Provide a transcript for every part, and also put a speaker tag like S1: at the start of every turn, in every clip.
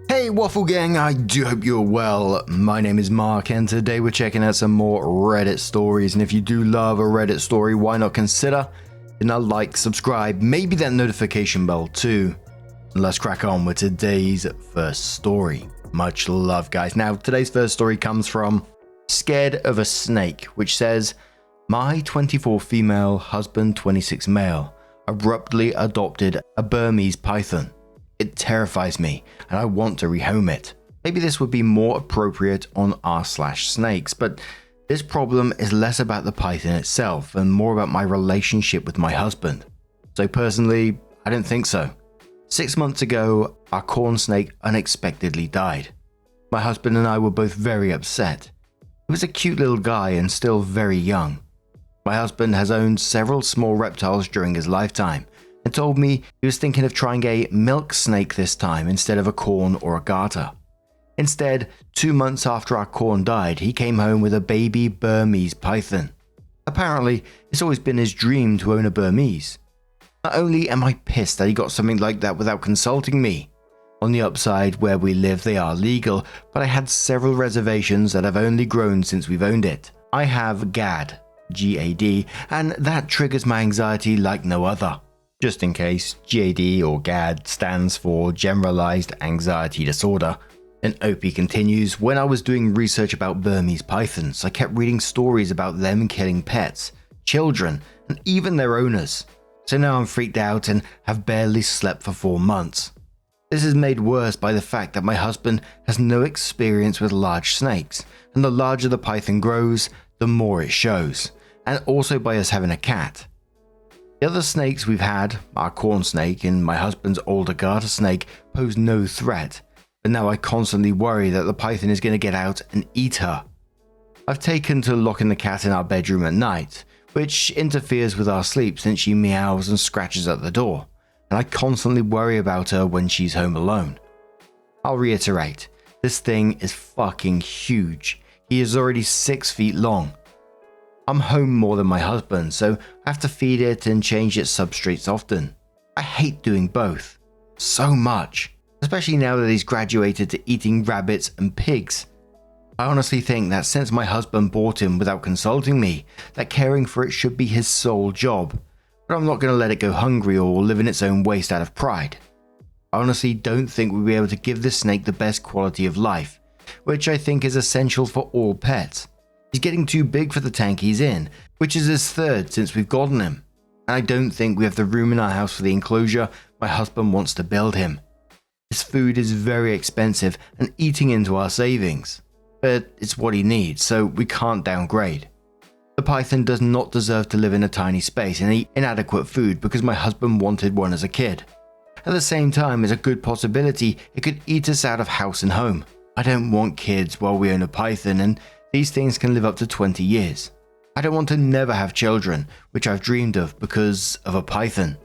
S1: Hey Waffle Gang, I do hope you're well. My name is Mark and today we're checking out some more Reddit stories, and if you do love a Reddit story, why not consider hitting a like, subscribe, maybe that notification bell too. And let's crack on with today's first story. Much love guys. Now today's first story comes from Scared of a Snake, which says, my 24 female, husband 26 male, abruptly adopted a Burmese Python. It terrifies me and I want to rehome it. Maybe this would be more appropriate on r/snakes, but this problem is less about the python itself and more about my relationship with my husband. So personally, I don't think so. 6 months ago, our corn snake unexpectedly died. My husband and I were both very upset. He was a cute little guy and still very young. My husband has owned several small reptiles during his lifetime and told me he was thinking of trying a milk snake this time instead of a corn or a garter. Instead, 2 months after our corn died, he came home with a baby Burmese python. Apparently, it's always been his dream to own a Burmese. Not only am I pissed that he got something like that without consulting me. On the upside, where we live they are legal, but I had several reservations that have only grown since we've owned it. I have GAD, G-A-D, and that triggers my anxiety like no other. Just in case, GAD or GAD stands for Generalized Anxiety Disorder. And Opie continues, when I was doing research about Burmese pythons, I kept reading stories about them killing pets, children, and even their owners. So now I'm freaked out and have barely slept for 4 months. This is made worse by the fact that my husband has no experience with large snakes, and the larger the python grows, the more it shows, and also by us having a cat. The other snakes we've had, our corn snake and my husband's older garter snake, pose no threat, but now I constantly worry that the python is going to get out and eat her. I've taken to locking the cat in our bedroom at night, which interferes with our sleep since she meows and scratches at the door, and I constantly worry about her when she's home alone. I'll reiterate, this thing is fucking huge. He is already 6 feet long. I'm home more than my husband, so I have to feed it and change its substrates often. I hate doing both. So much. Especially now that he's graduated to eating rabbits and pigs. I honestly think that since my husband bought him without consulting me, that caring for it should be his sole job. But I'm not going to let it go hungry or live in its own waste out of pride. I honestly don't think we'll be able to give this snake the best quality of life, which I think is essential for all pets. He's getting too big for the tank he's in, which is his third since we've gotten him. And I don't think we have the room in our house for the enclosure my husband wants to build him. His food is very expensive and eating into our savings. But it's what he needs, so we can't downgrade. The python does not deserve to live in a tiny space and eat inadequate food because my husband wanted one as a kid. At the same time, there's a good possibility it could eat us out of house and home. I don't want kids while we own a python, and these things can live up to 20 years. I don't want to never have children, which I've dreamed of because of a python.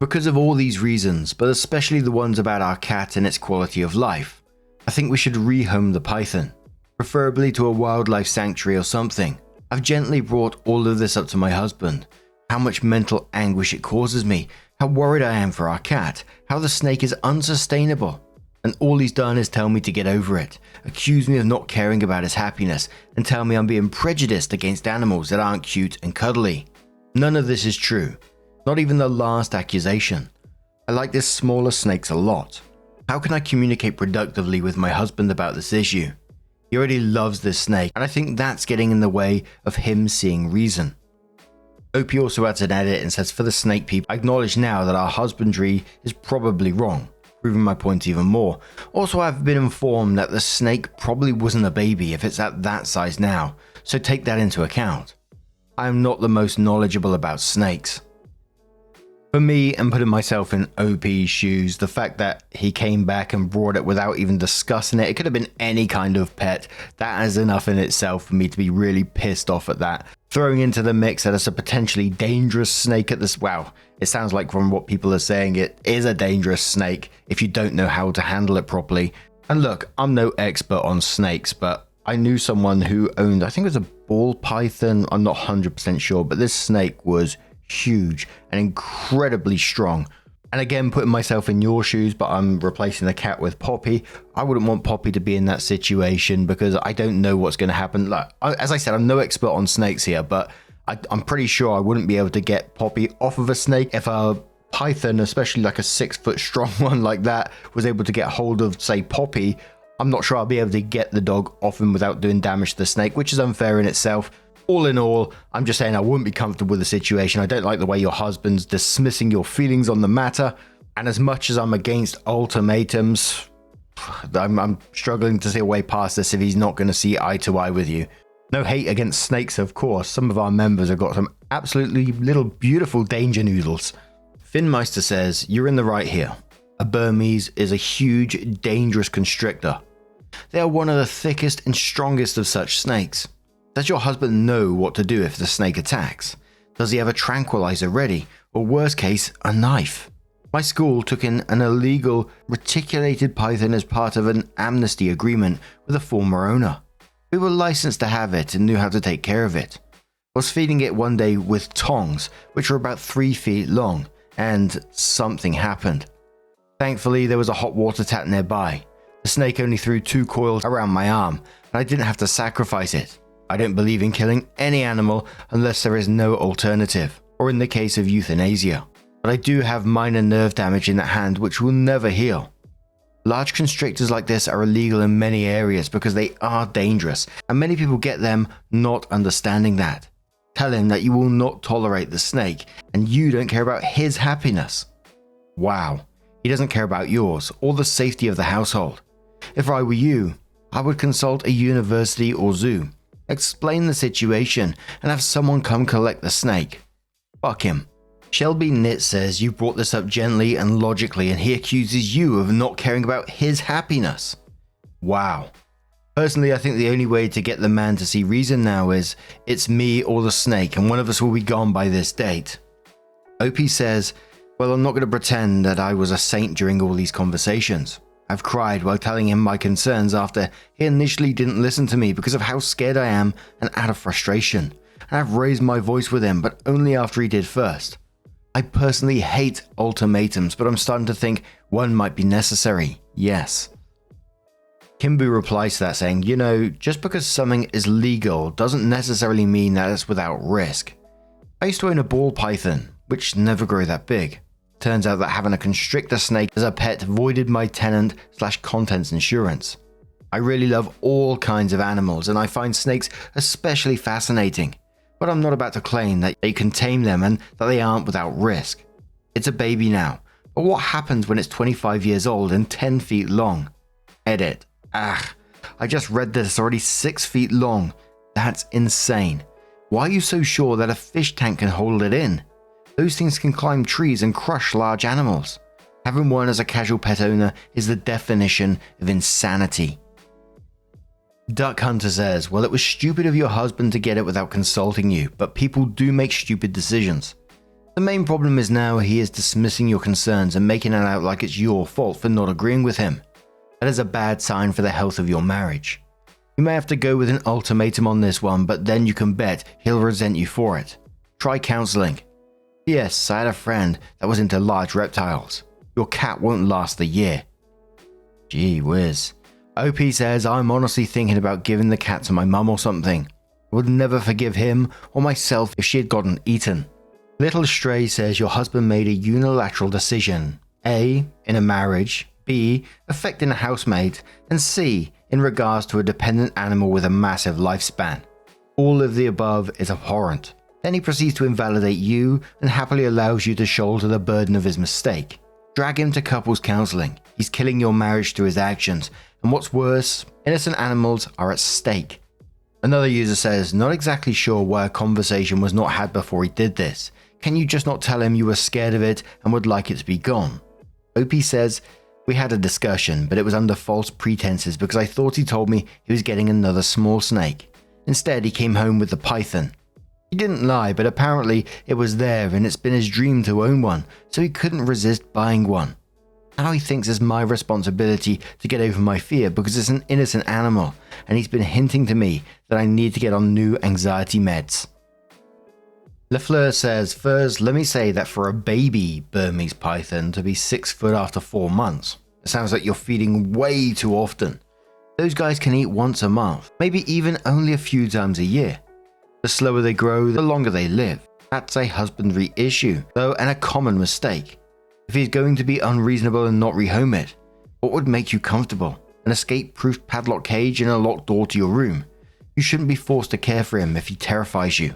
S1: Because of all these reasons, but especially the ones about our cat and its quality of life, I think we should rehome the python, preferably to a wildlife sanctuary or something. I've gently brought all of this up to my husband, how much mental anguish it causes me, how worried I am for our cat, how the snake is unsustainable. And all he's done is tell me to get over it, accuse me of not caring about his happiness, and tell me I'm being prejudiced against animals that aren't cute and cuddly. None of this is true, not even the last accusation. I like this smaller snakes a lot. How can I communicate productively with my husband about this issue? He already loves this snake, and I think that's getting in the way of him seeing reason. Opie also adds an edit and says, for the snake people, I acknowledge now that our husbandry is probably wrong, proving my point even more. Also, I've been informed that the snake probably wasn't a baby if it's at that size now, so take that into account. I am not the most knowledgeable about snakes. For me, and putting myself in OP's shoes, the fact that he came back and brought it without even discussing it could have been any kind of pet. That is enough in itself for me to be really pissed off at that. Throwing into the mix that it's a potentially dangerous snake at this, wow, it sounds like from what people are saying it is a dangerous snake if you don't know how to handle it properly. And look, I'm no expert on snakes, but I knew someone who owned, I think it was a ball python, I'm not 100% sure, but this snake was huge and incredibly strong. And again, putting myself in your shoes, but I'm replacing the cat with Poppy. I wouldn't want Poppy to be in that situation because I don't know what's going to happen. Like, as I said, I'm no expert on snakes here, but I'm pretty sure I wouldn't be able to get Poppy off of a snake. If a python, especially like a 6-foot strong one like that, was able to get hold of, say, Poppy, I'm not sure I'll be able to get the dog off him without doing damage to the snake, which is unfair in itself. All in all, I'm just saying I wouldn't be comfortable with the situation. I don't like the way your husband's dismissing your feelings on the matter. And as much as I'm against ultimatums, I'm struggling to see a way past this if he's not going to see eye to eye with you. No hate against snakes, of course. Some of our members have got some absolutely little beautiful danger noodles. Finmeister says, you're in the right here. A Burmese is a huge, dangerous constrictor. They are one of the thickest and strongest of such snakes. Does your husband know what to do if the snake attacks? Does he have a tranquilizer ready, or worst case, a knife? My school took in an illegal reticulated python as part of an amnesty agreement with a former owner. We were licensed to have it and knew how to take care of it. I was feeding it one day with tongs, which were about 3 feet long, and something happened. Thankfully, there was a hot water tap nearby. The snake only threw 2 coils around my arm, and I didn't have to sacrifice it. I don't believe in killing any animal unless there is no alternative, or in the case of euthanasia. But I do have minor nerve damage in that hand which will never heal. Large constrictors like this are illegal in many areas because they are dangerous, and many people get them not understanding that. Tell him that you will not tolerate the snake, and you don't care about his happiness. Wow, he doesn't care about yours, or the safety of the household. If I were you, I would consult a university or zoo. Explain the situation and have someone come collect the snake. Fuck him. Shelby Knit says you brought this up gently and logically and he accuses you of not caring about his happiness. Wow. Personally, I think the only way to get the man to see reason now is it's me or the snake and one of us will be gone by this date. OP says, well, I'm not going to pretend that I was a saint during all these conversations. I've cried while telling him my concerns after he initially didn't listen to me because of how scared I am and out of frustration. And I've raised my voice with him, but only after he did first. I personally hate ultimatums, but I'm starting to think one might be necessary. Yes. Kimbu replies to that saying, you know, just because something is legal doesn't necessarily mean that it's without risk. I used to own a ball python, which never grew that big. Turns out that having a constrictor snake as a pet voided my tenant/contents insurance. I really love all kinds of animals and I find snakes especially fascinating, but I'm not about to claim that you can tame them and that they aren't without risk. It's a baby now, but what happens when it's 25 years old and 10 feet long? Edit. I just read that it's already 6 feet long. That's insane. Why are you so sure that a fish tank can hold it in? Those things can climb trees and crush large animals. Having one as a casual pet owner is the definition of insanity. Duck Hunter says, well, it was stupid of your husband to get it without consulting you, but people do make stupid decisions. The main problem is now he is dismissing your concerns and making it out like it's your fault for not agreeing with him. That is a bad sign for the health of your marriage. You may have to go with an ultimatum on this one, but then you can bet he'll resent you for it. Try counseling. Yes, I had a friend that was into large reptiles. Your cat won't last a year. Gee whiz. OP says, I'm honestly thinking about giving the cat to my mum or something. I would never forgive him or myself if she had gotten eaten. Little Stray says your husband made a unilateral decision. A, in a marriage. B, affecting a housemate. And C, in regards to a dependent animal with a massive lifespan. All of the above is abhorrent. Then he proceeds to invalidate you and happily allows you to shoulder the burden of his mistake. Drag him to couples counseling. He's killing your marriage through his actions. And what's worse, innocent animals are at stake. Another user says, not exactly sure why a conversation was not had before he did this. Can you just not tell him you were scared of it and would like it to be gone? OP says, we had a discussion, but it was under false pretenses because I thought he told me he was getting another small snake. Instead, he came home with the python. He didn't lie, but apparently it was there and it's been his dream to own one, so he couldn't resist buying one. Now he thinks it's my responsibility to get over my fear because it's an innocent animal, and he's been hinting to me that I need to get on new anxiety meds. Lafleur says, first, let me say that for a baby Burmese python to be 6 foot after 4 months, it sounds like you're feeding way too often. Those guys can eat once a month, maybe even only a few times a year. The slower they grow, the longer they live. That's a husbandry issue, though, and a common mistake. If he's going to be unreasonable and not rehome it, what would make you comfortable? An escape-proof padlock cage and a locked door to your room. You shouldn't be forced to care for him if he terrifies you.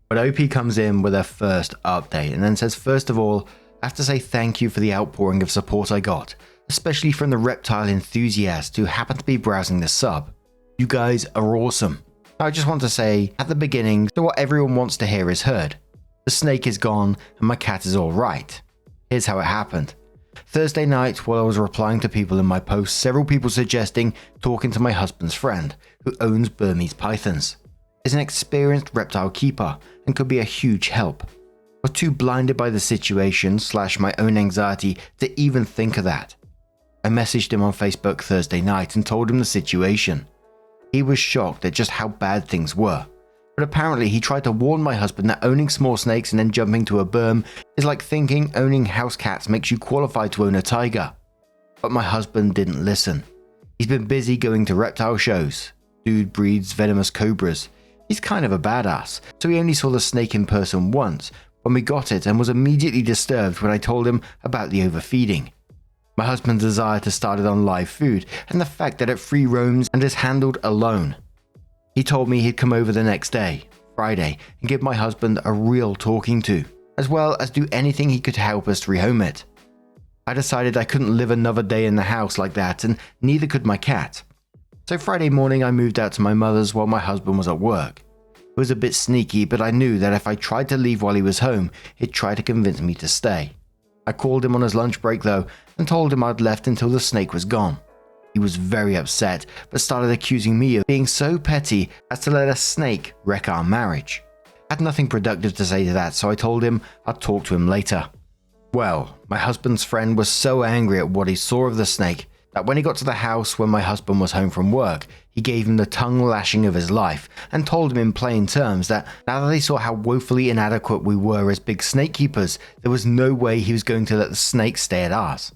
S1: But OP comes in with her first update and then says, first of all, I have to say thank you for the outpouring of support I got, especially from the reptile enthusiasts who happen to be browsing the sub. You guys are awesome. I just want to say, at the beginning, so what everyone wants to hear is heard. The snake is gone and my cat is alright. Here's how it happened. Thursday night, while I was replying to people in my posts, several people suggesting talking to my husband's friend, who owns Burmese pythons. Is an experienced reptile keeper and could be a huge help. I was too blinded by the situation / my own anxiety to even think of that. I messaged him on Facebook Thursday night and told him the situation. He was shocked at just how bad things were, but apparently he tried to warn my husband that owning small snakes and then jumping to a berm is like thinking owning house cats makes you qualified to own a tiger. But my husband didn't listen. He's been busy going to reptile shows. Dude breeds venomous cobras. He's kind of a badass, so he only saw the snake in person once when we got it and was immediately disturbed when I told him about the overfeeding. My husband's desire to start it on live food and the fact that it free roams and is handled alone. He told me he'd come over the next day, Friday, and give my husband a real talking to, as well as do anything he could to help us to rehome it. I decided I couldn't live another day in the house like that, and neither could my cat. So Friday morning I moved out to my mother's while my husband was at work. It was a bit sneaky, but I knew that if I tried to leave while he was home, he'd try to convince me to stay. I called him on his lunch break though, and told him I'd left until the snake was gone. He was very upset, but started accusing me of being so petty as to let a snake wreck our marriage. I had nothing productive to say to that, so I told him I'd talk to him later. Well, my husband's friend was so angry at what he saw of the snake that when he got to the house when my husband was home from work, he gave him the tongue lashing of his life and told him in plain terms that now that he saw how woefully inadequate we were as big snake keepers, there was no way he was going to let the snake stay at ours.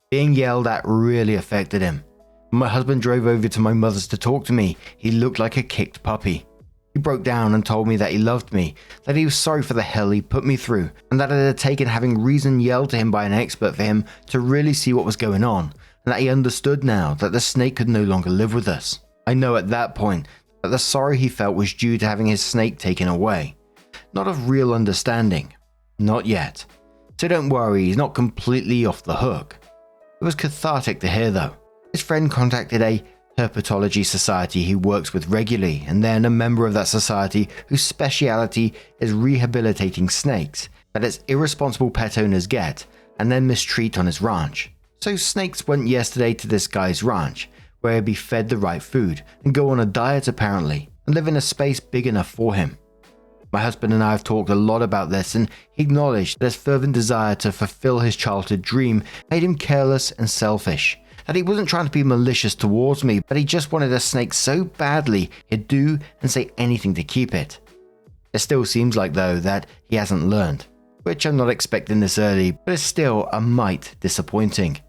S1: Being yelled at really affected him. When my husband drove over to my mother's to talk to me, he looked like a kicked puppy. He broke down and told me that he loved me, that he was sorry for the hell he put me through, and that it had taken having reason yelled to him by an expert for him to really see what was going on, and that he understood now that the snake could no longer live with us. I know at that point that the sorrow he felt was due to having his snake taken away, not of real understanding. Not yet. So don't worry, he's not completely off the hook. It was cathartic to hear though. His friend contacted a herpetology society he works with regularly, and then a member of that society whose speciality is rehabilitating snakes that its irresponsible pet owners get and then mistreat on his ranch. So snakes went yesterday to this guy's ranch, where he'd be fed the right food and go on a diet apparently, and live in a space big enough for him. My husband and I have talked a lot about this, and he acknowledged that his fervent desire to fulfill his childhood dream made him careless and selfish, that he wasn't trying to be malicious towards me, but he just wanted a snake so badly he'd do and say anything to keep it. It still seems like though that he hasn't learned, which I'm not expecting this early, but is still a mite disappointing.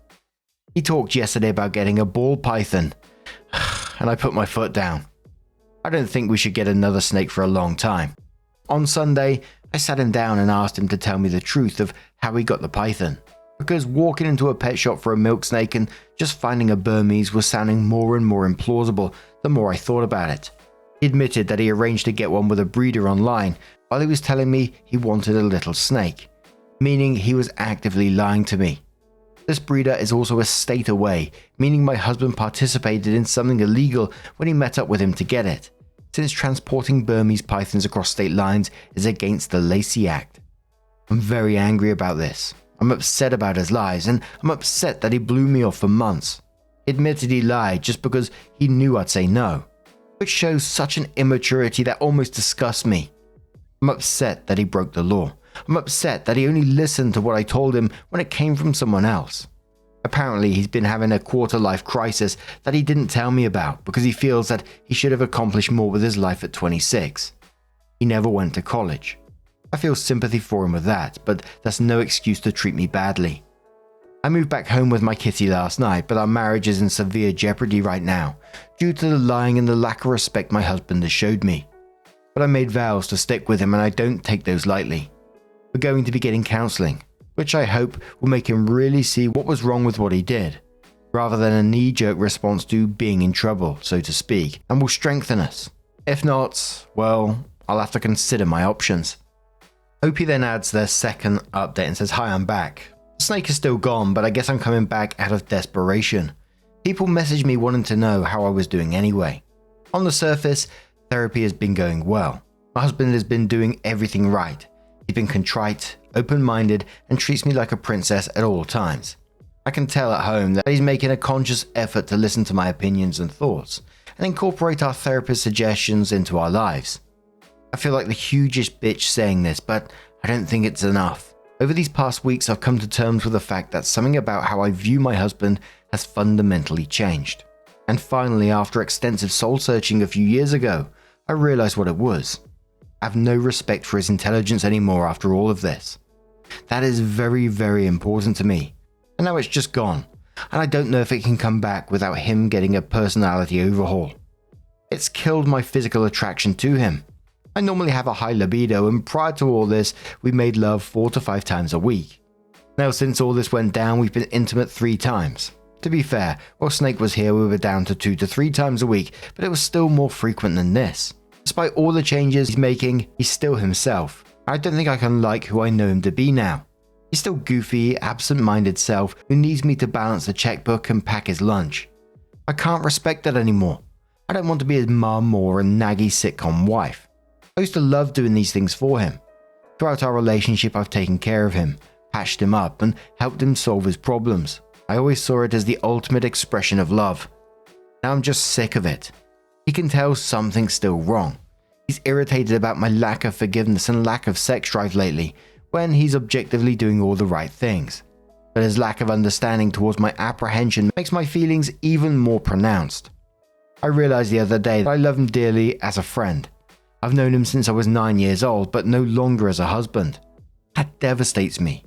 S1: He talked yesterday about getting a ball python, and I put my foot down. I don't think we should get another snake for a long time. On Sunday, I sat him down and asked him to tell me the truth of how he got the python, because walking into a pet shop for a milk snake and just finding a Burmese was sounding more and more implausible the more I thought about it. He admitted that he arranged to get one with a breeder online while he was telling me he wanted a little snake, meaning he was actively lying to me. This breeder is also a state away, meaning my husband participated in something illegal when he met up with him to get it, since transporting Burmese pythons across state lines is against the Lacey Act. I'm very angry about this. I'm upset about his lies, and I'm upset that he blew me off for months. He admitted he lied just because he knew I'd say no, which shows such an immaturity that almost disgusts me. I'm upset that he broke the law. I'm upset that he only listened to what I told him when it came from someone else. Apparently, he's been having a quarter-life crisis that he didn't tell me about because he feels that he should have accomplished more with his life at 26. He never went to college. I feel sympathy for him with that, but that's no excuse to treat me badly. I moved back home with my kitty last night, but our marriage is in severe jeopardy right now due to the lying and the lack of respect my husband has showed me. But I made vows to stick with him and I don't take those lightly. We're going to be getting counselling, which I hope will make him really see what was wrong with what he did, rather than a knee-jerk response to being in trouble, so to speak, and will strengthen us. If not, well, I'll have to consider my options. Opie then adds their second update and says, "Hi, I'm back. The snake is still gone, but I guess I'm coming back out of desperation. People messaged me wanting to know how I was doing anyway. On the surface, therapy has been going well. My husband has been doing everything right. He's been contrite, open-minded, and treats me like a princess at all times. I can tell at home that he's making a conscious effort to listen to my opinions and thoughts, and incorporate our therapist's suggestions into our lives. I feel like the hugest bitch saying this, but I don't think it's enough. Over these past weeks, I've come to terms with the fact that something about how I view my husband has fundamentally changed. And finally, after extensive soul-searching a few years ago, I realized what it was. I have no respect for his intelligence anymore after all of this. That is very, very important to me. And now it's just gone, and I don't know if it can come back without him getting a personality overhaul. It's killed my physical attraction to him. I normally have a high libido, and prior to all this, we made love 4 to 5 times a week. Now since all this went down, we've been intimate 3 times. To be fair, while Snake was here, we were down to 2 to 3 times a week, but it was still more frequent than this. Despite all the changes he's making, he's still himself. I don't think I can like who I know him to be now. He's still goofy, absent-minded self who needs me to balance the checkbook and pack his lunch. I can't respect that anymore. I don't want to be his mum or a naggy sitcom wife. I used to love doing these things for him. Throughout our relationship, I've taken care of him, patched him up, and helped him solve his problems. I always saw it as the ultimate expression of love. Now I'm just sick of it. He can tell something's still wrong. He's irritated about my lack of forgiveness and lack of sex drive lately, when he's objectively doing all the right things. But his lack of understanding towards my apprehension makes my feelings even more pronounced. I realized the other day that I love him dearly as a friend. I've known him since I was 9 years old, but no longer as a husband. That devastates me.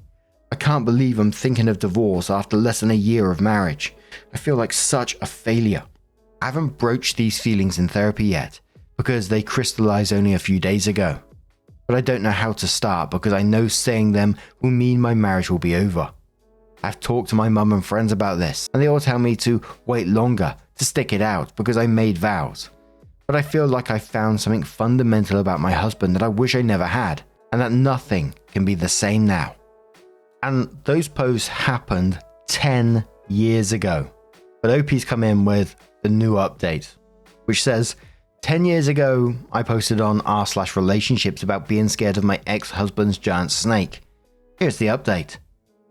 S1: I can't believe I'm thinking of divorce after less than a year of marriage. I feel like such a failure. I haven't broached these feelings in therapy yet, because they crystallized only a few days ago. But I don't know how to start because I know saying them will mean my marriage will be over. I've talked to my mum and friends about this, and they all tell me to wait longer, to stick it out because I made vows. But I feel like I found something fundamental about my husband that I wish I never had, and that nothing can be the same now. And those posts happened 10 years ago. But OP's come in with the new update, which says, 10 years ago, I posted on r/relationships about being scared of my ex-husband's giant snake. Here's the update.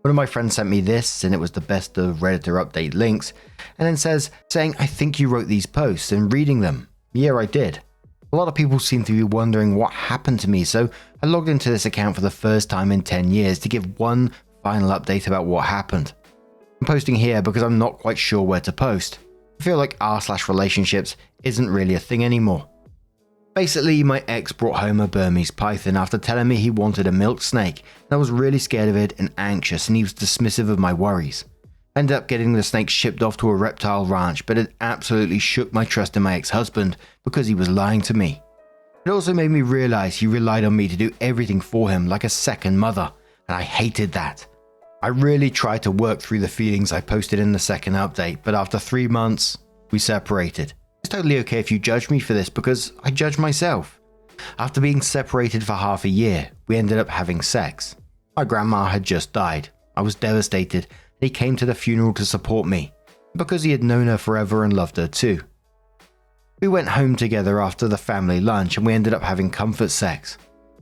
S1: One of my friends sent me this, and it was the best of Redditor update links, and then saying, "I think you wrote these posts," and reading them. Yeah, I did. A lot of people seem to be wondering what happened to me, so I logged into this account for the first time in 10 years to give one final update about what happened. I'm posting here because I'm not quite sure where to post. I feel like r/relationships isn't really a thing anymore. Basically, my ex brought home a Burmese Python after telling me he wanted a milk snake, and I was really scared of it and anxious, and he was dismissive of my worries. I ended up getting the snake shipped off to a reptile ranch, but it absolutely shook my trust in my ex-husband because he was lying to me. It also made me realize he relied on me to do everything for him like a second mother, and I hated that. I really tried to work through the feelings I posted in the second update, but after 3 months, we separated. It's totally okay if you judge me for this because I judge myself. After being separated for half a year, we ended up having sex. My grandma had just died. I was devastated, and he came to the funeral to support me, because he had known her forever and loved her too. We went home together after the family lunch and we ended up having comfort sex.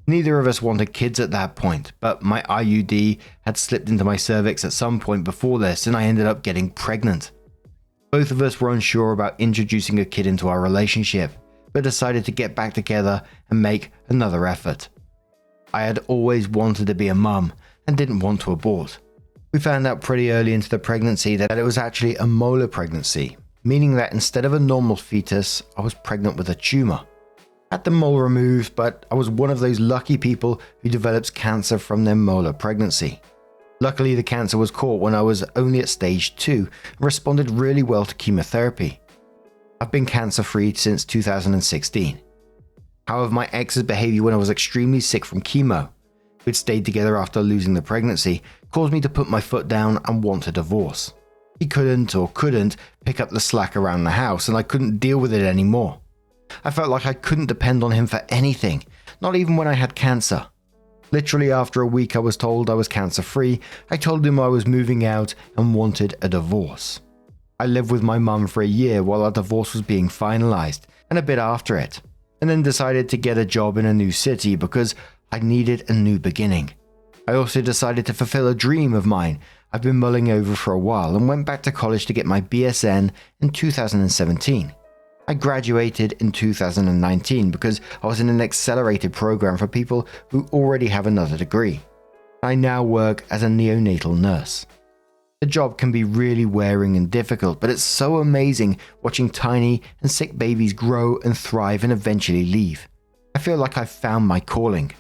S1: Neither of us wanted kids at that point, but my IUD had slipped into my cervix at some point before this and I ended up getting pregnant. Both of us were unsure about introducing a kid into our relationship, but decided to get back together and make another effort. I had always wanted to be a mum and didn't want to abort. We found out pretty early into the pregnancy that it was actually a molar pregnancy, meaning that instead of a normal fetus, I was pregnant with a tumor. Had the mole removed, but I was one of those lucky people who develops cancer from their molar pregnancy. Luckily, the cancer was caught when I was only at stage 2 and responded really well to chemotherapy. I've been cancer-free since 2016. However, my ex's behavior when I was extremely sick from chemo, we'd stayed together after losing the pregnancy, caused me to put my foot down and want a divorce. He couldn't pick up the slack around the house, and I couldn't deal with it anymore. I felt like I couldn't depend on him for anything, not even when I had cancer. Literally after a week I was told I was cancer-free, I told him I was moving out and wanted a divorce. I lived with my mum for a year while our divorce was being finalized, and a bit after it, and then decided to get a job in a new city because I needed a new beginning. I also decided to fulfill a dream of mine I've been mulling over for a while and went back to college to get my BSN in 2017. I graduated in 2019 because I was in an accelerated program for people who already have another degree. I now work as a neonatal nurse. The job can be really wearing and difficult, but it's so amazing watching tiny and sick babies grow and thrive and eventually leave. I feel like I've found my calling.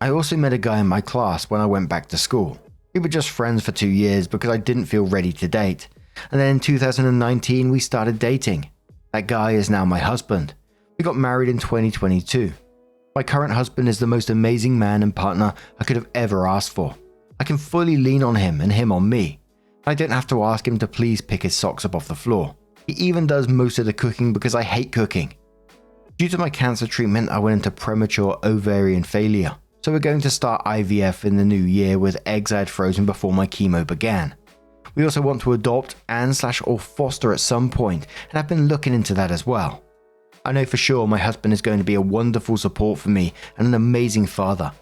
S1: I also met a guy in my class when I went back to school. We were just friends for 2 years because I didn't feel ready to date. And then in 2019 we started dating. That guy is now my husband. We got married in 2022. My current husband is the most amazing man and partner I could have ever asked for. I can fully lean on him and him on me. I don't have to ask him to please pick his socks up off the floor. He even does most of the cooking because I hate cooking. Due to my cancer treatment, I went into premature ovarian failure. So we're going to start IVF in the new year with eggs I had frozen before my chemo began. We also want to adopt and/or foster at some point, and I've been looking into that as well. I know for sure my husband is going to be a wonderful support for me and an amazing father.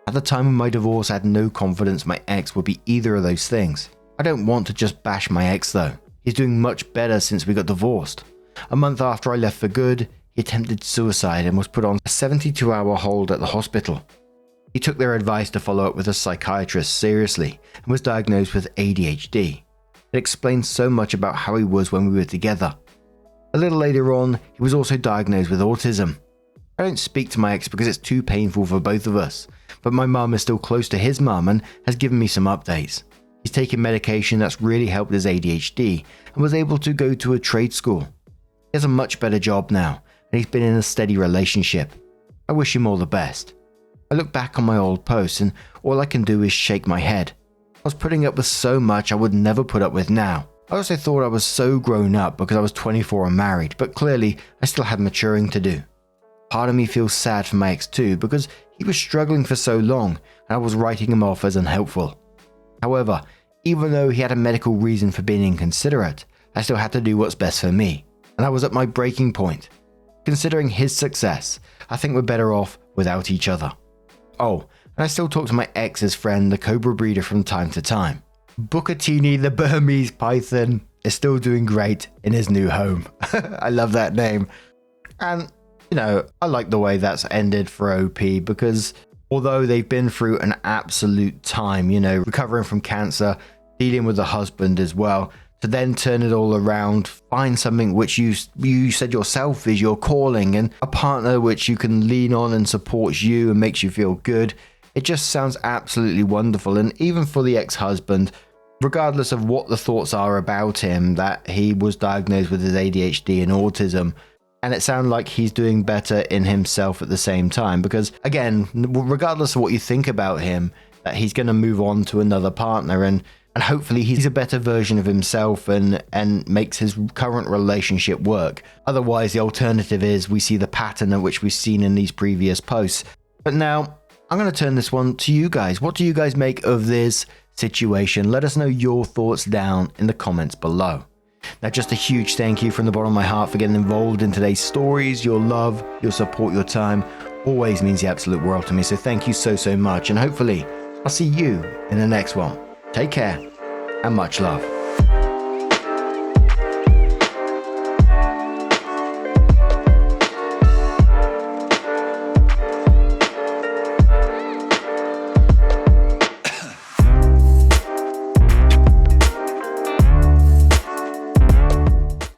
S1: At the time of my divorce, I had no confidence my ex would be either of those things. I don't want to just bash my ex though. He's doing much better since we got divorced. A month after I left for good, he attempted suicide and was put on a 72-hour hold at the hospital. He took their advice to follow up with a psychiatrist seriously and was diagnosed with ADHD. It explains so much about how he was when we were together. A little later on, he was also diagnosed with autism. I don't speak to my ex because it's too painful for both of us, but my mum is still close to his mum and has given me some updates. He's taken medication that's really helped his ADHD and was able to go to a trade school. He has a much better job now, and he's been in a steady relationship. I wish him all the best. I look back on my old posts and all I can do is shake my head. I was putting up with so much I would never put up with now. I also thought I was so grown up because I was 24 and married, but clearly I still had maturing to do. Part of me feels sad for my ex too because he was struggling for so long and I was writing him off as unhelpful. However, even though he had a medical reason for being inconsiderate, I still had to do what's best for me, and I was at my breaking point. Considering his success, I think we're better off without each other. Oh, and I still talk to my ex's friend, the Cobra breeder, from time to time. Bucatini the Burmese Python is still doing great in his new home. I love that name. And, I like the way that's ended for OP because although they've been through an absolute time, recovering from cancer, dealing with the husband as well, to then turn it all around, find something which you said yourself is your calling and a partner which you can lean on and supports you and makes you feel good. It just sounds absolutely wonderful. And even for the ex-husband, regardless of what the thoughts are about him, that he was diagnosed with his ADHD and autism, and it sounds like he's doing better in himself at the same time because, again, regardless of what you think about him, that he's going to move on to another partner and hopefully he's a better version of himself and makes his current relationship work. Otherwise, the alternative is we see the pattern of which we've seen in these previous posts. But now, I'm going to turn this one to you guys. What do you guys make of this situation? Let us know your thoughts down in the comments below. Now, just a huge thank you from the bottom of my heart for getting involved in today's stories. Your love, your support, your time always means the absolute world to me. So thank you so much. And hopefully, I'll see you in the next one. Take care and much love.